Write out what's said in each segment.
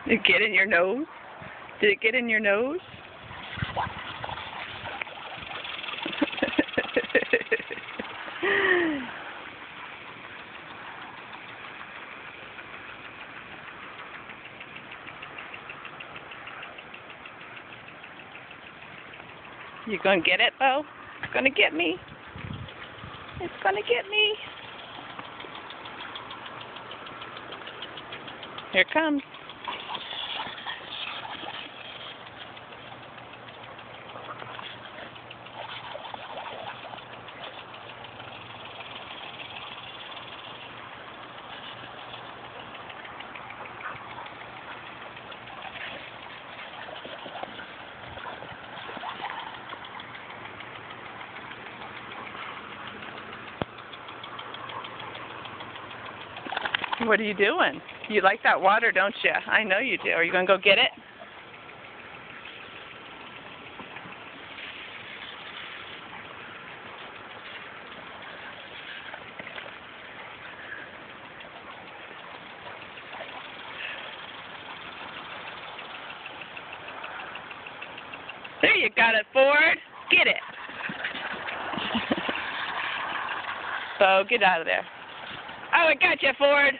Did it get in your nose? Did it get in your nose? You gonna get it, Bo? It's gonna get me. It's gonna get me. Here it comes. What are you doing? You like that water, don't you? I know you do. Are you going to go get it? There you got it, Ford. Get it. So get out of there. Oh, I got you, Ford.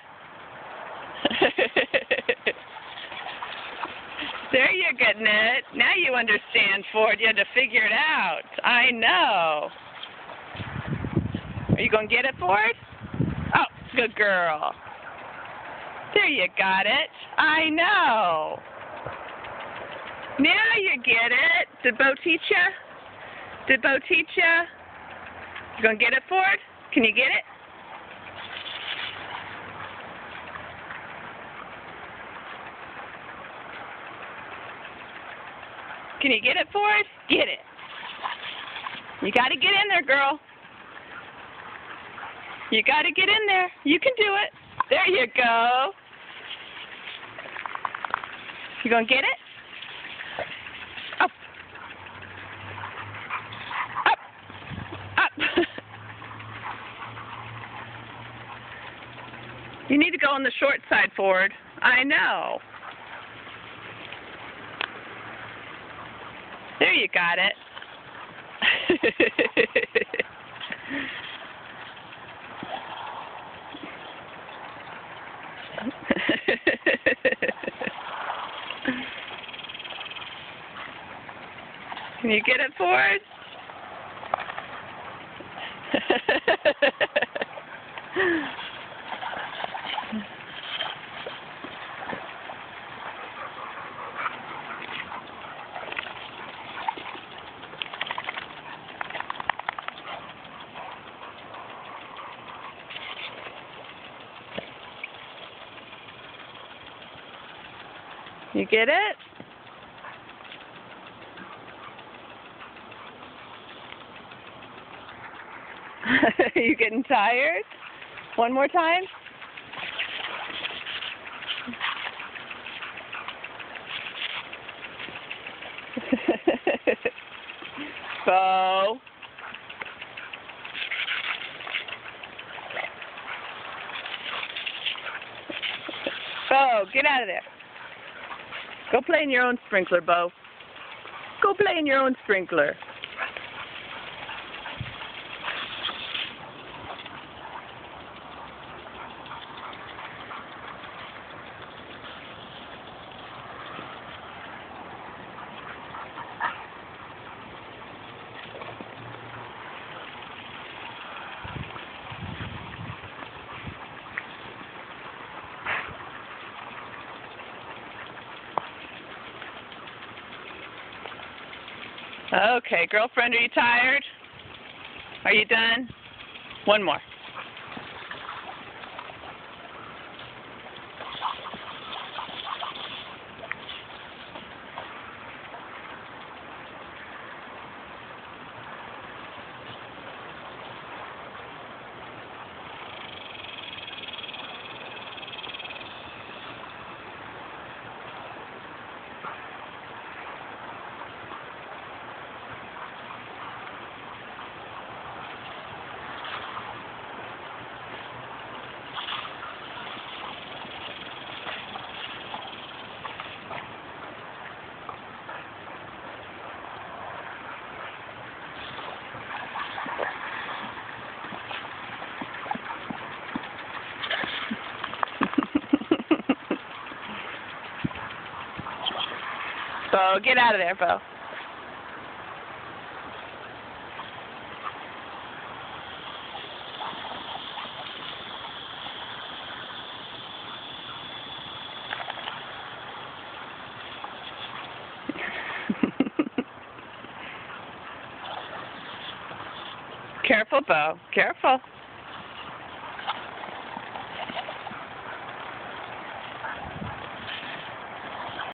There you're getting it. Now you understand, Ford. You had to figure it out. I know. Are you going to get it, Ford? Oh, good girl. There you got it. I know. Now you get it. Did Bo teach you? Did Bo teach you? You going to get it, Ford? Can you get it? Can you get it, Ford? Get it. You got to get in there, girl. You got to get in there. You can do it. There you go. You going to get it? Up. Up. Up. You need to go on the short side, Ford. I know. There you got it. Can you get it, Ford? You get it? You getting tired? One more time? Bo. Bo, get out of there. Go play in your own sprinkler, Bo. Go play in your own sprinkler. Okay, girlfriend, are you tired? Are you done? One more. Bo. Get out of there, Bo. Careful, Bo. Careful.